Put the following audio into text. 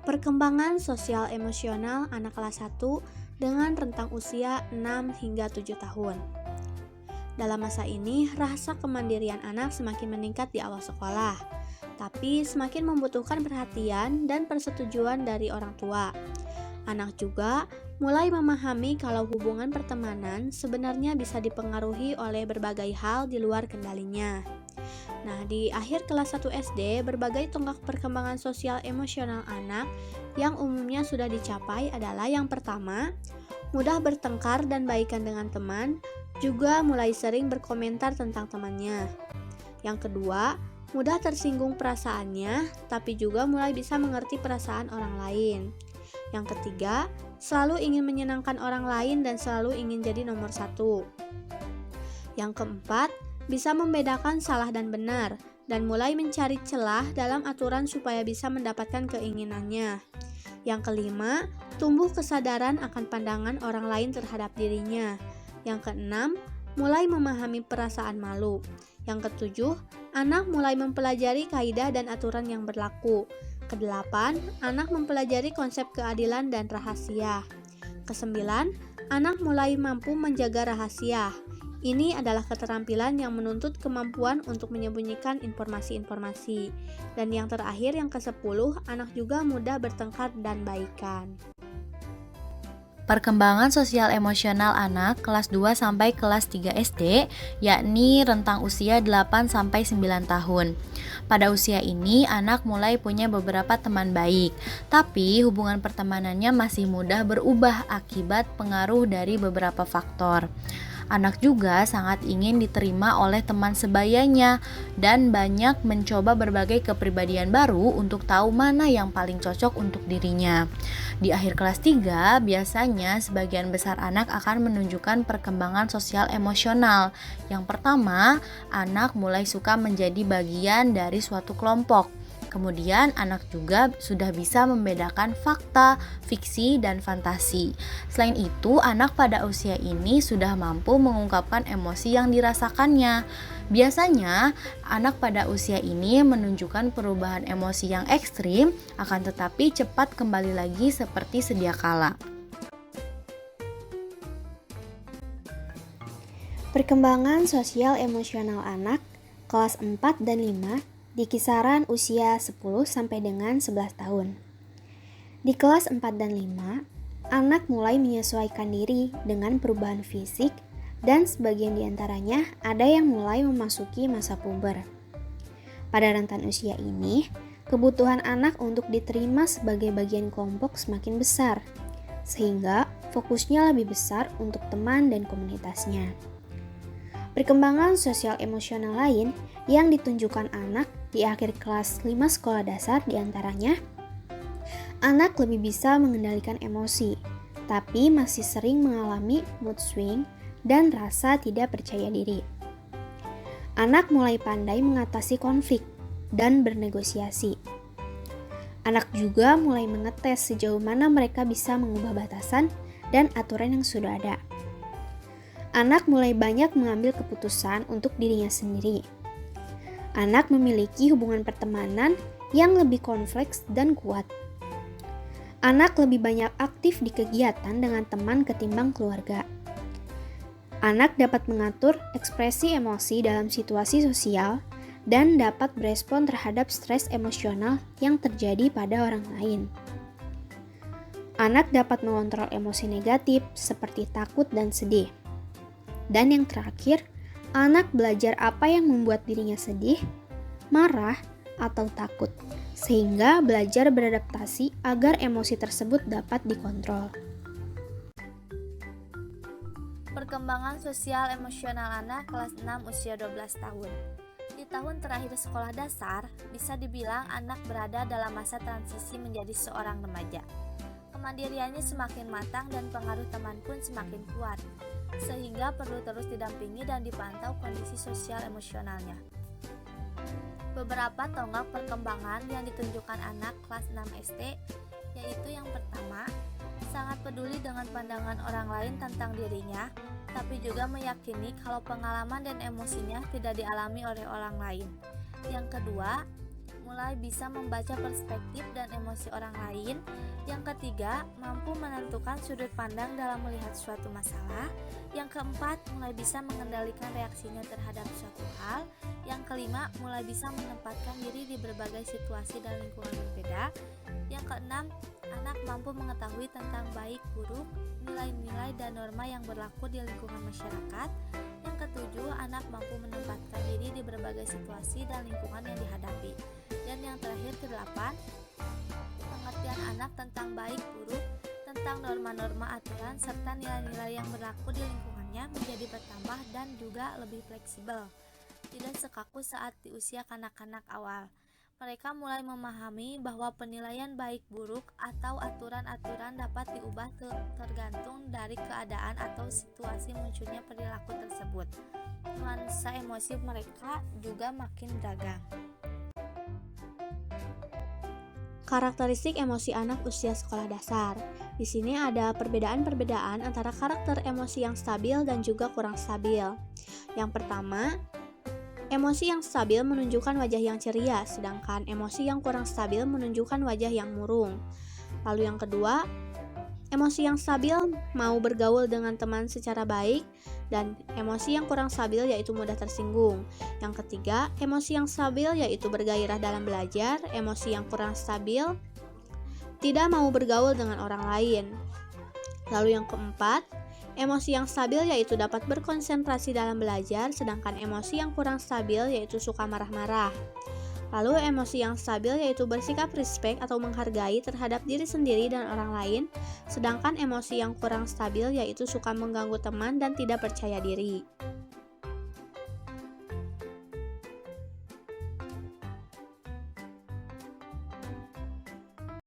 Perkembangan sosial emosional anak kelas 1 dengan rentang usia 6 hingga 7 tahun. Dalam masa ini, rasa kemandirian anak semakin meningkat di awal sekolah, tapi semakin membutuhkan perhatian dan persetujuan dari orang tua. Anak juga mulai memahami kalau hubungan pertemanan sebenarnya bisa dipengaruhi oleh berbagai hal di luar kendalinya. Nah, di akhir kelas 1 SD, berbagai tonggak perkembangan sosial emosional anak yang umumnya sudah dicapai adalah yang pertama, mudah bertengkar dan baikan dengan teman, juga mulai sering berkomentar tentang temannya. Yang kedua, mudah tersinggung perasaannya, tapi juga mulai bisa mengerti perasaan orang lain. Yang ketiga, selalu ingin menyenangkan orang lain dan selalu ingin jadi nomor satu. Yang keempat, bisa membedakan salah dan benar, dan mulai mencari celah dalam aturan supaya bisa mendapatkan keinginannya. Yang kelima, tumbuh kesadaran akan pandangan orang lain terhadap dirinya. Yang keenam, mulai memahami perasaan malu. Yang ketujuh, anak mulai mempelajari kaidah dan aturan yang berlaku. Kedelapan, anak mempelajari konsep keadilan dan rahasia. Kesembilan, anak mulai mampu menjaga rahasia. Ini adalah keterampilan yang menuntut kemampuan untuk menyembunyikan informasi-informasi. Dan yang terakhir, yang ke-10, anak juga mudah bertengkar dan baikan. Perkembangan sosial emosional anak kelas 2 sampai kelas 3 SD, yakni rentang usia 8 sampai 9 tahun. Pada usia ini, anak mulai punya beberapa teman baik, tapi hubungan pertemanannya masih mudah berubah akibat pengaruh dari beberapa faktor. Anak juga sangat ingin diterima oleh teman sebayanya dan banyak mencoba berbagai kepribadian baru untuk tahu mana yang paling cocok untuk dirinya. Di akhir kelas 3, biasanya sebagian besar anak akan menunjukkan perkembangan sosial emosional. Yang pertama, anak mulai suka menjadi bagian dari suatu kelompok. Kemudian anak juga sudah bisa membedakan fakta, fiksi, dan fantasi. Selain itu, anak pada usia ini sudah mampu mengungkapkan emosi yang dirasakannya. Biasanya, anak pada usia ini menunjukkan perubahan emosi yang ekstrim, akan tetapi cepat kembali lagi seperti sedia kala. Perkembangan sosial emosional anak kelas 4 dan 5 di kisaran usia 10 sampai dengan 11 tahun. Di kelas 4 dan 5, anak mulai menyesuaikan diri dengan perubahan fisik dan sebagian diantaranya ada yang mulai memasuki masa puber. Pada rentan usia ini, kebutuhan anak untuk diterima sebagai bagian kelompok semakin besar, sehingga fokusnya lebih besar untuk teman dan komunitasnya. Perkembangan sosial emosional lain yang ditunjukkan anak di akhir kelas 5 sekolah dasar diantaranya, anak lebih bisa mengendalikan emosi, tapi masih sering mengalami mood swing dan rasa tidak percaya diri. Anak mulai pandai mengatasi konflik dan bernegosiasi. Anak juga mulai mengetes sejauh mana mereka bisa mengubah batasan dan aturan yang sudah ada. Anak mulai banyak mengambil keputusan untuk dirinya sendiri. Anak memiliki hubungan pertemanan yang lebih kompleks dan kuat. Anak lebih banyak aktif di kegiatan dengan teman ketimbang keluarga. Anak dapat mengatur ekspresi emosi dalam situasi sosial dan dapat berespon terhadap stres emosional yang terjadi pada orang lain. Anak dapat mengontrol emosi negatif seperti takut dan sedih. Dan yang terakhir, anak belajar apa yang membuat dirinya sedih, marah, atau takut, sehingga belajar beradaptasi agar emosi tersebut dapat dikontrol. Perkembangan sosial emosional anak kelas 6 usia 12 tahun. Di tahun terakhir sekolah dasar, bisa dibilang anak berada dalam masa transisi menjadi seorang remaja. Kemandiriannya semakin matang dan pengaruh teman pun semakin kuat, sehingga perlu terus didampingi dan dipantau kondisi sosial emosionalnya. Beberapa tonggak perkembangan yang ditunjukkan anak kelas 6 SD, yaitu yang pertama, sangat peduli dengan pandangan orang lain tentang dirinya, tapi juga meyakini kalau pengalaman dan emosinya tidak dialami oleh orang lain. Yang kedua, mulai bisa membaca perspektif dan emosi orang lain. Yang ketiga, mampu menentukan sudut pandang dalam melihat suatu masalah. Yang keempat, mulai bisa mengendalikan reaksinya terhadap suatu hal. Yang kelima, mulai bisa menempatkan diri di berbagai situasi dan lingkungan berbeda. Yang keenam, anak mampu mengetahui tentang baik, buruk, nilai-nilai dan norma yang berlaku di lingkungan masyarakat. Yang ketujuh, anak mampu menempatkan diri di berbagai situasi dan lingkungan yang dihadapi. Dan yang terakhir, kedelapan, pengertian anak tentang baik, buruk, tentang norma-norma aturan, serta nilai-nilai yang berlaku di lingkungannya menjadi bertambah dan juga lebih fleksibel, tidak sekaku saat di usia kanak-kanak awal. Mereka mulai memahami bahwa penilaian baik buruk atau aturan-aturan dapat diubah tergantung dari keadaan atau situasi munculnya perilaku tersebut. Nuansa emosi mereka juga makin beragam. Karakteristik emosi anak usia sekolah dasar. Di sini ada perbedaan-perbedaan antara karakter emosi yang stabil dan juga kurang stabil. Yang pertama, emosi yang stabil menunjukkan wajah yang ceria, sedangkan emosi yang kurang stabil menunjukkan wajah yang murung. Lalu yang kedua, emosi yang stabil mau bergaul dengan teman secara baik, dan emosi yang kurang stabil yaitu mudah tersinggung. Yang ketiga, emosi yang stabil yaitu bergairah dalam belajar, emosi yang kurang stabil tidak mau bergaul dengan orang lain. Lalu yang keempat, emosi yang stabil yaitu dapat berkonsentrasi dalam belajar, sedangkan emosi yang kurang stabil yaitu suka marah-marah. Lalu emosi yang stabil yaitu bersikap respect atau menghargai terhadap diri sendiri dan orang lain, sedangkan emosi yang kurang stabil yaitu suka mengganggu teman dan tidak percaya diri.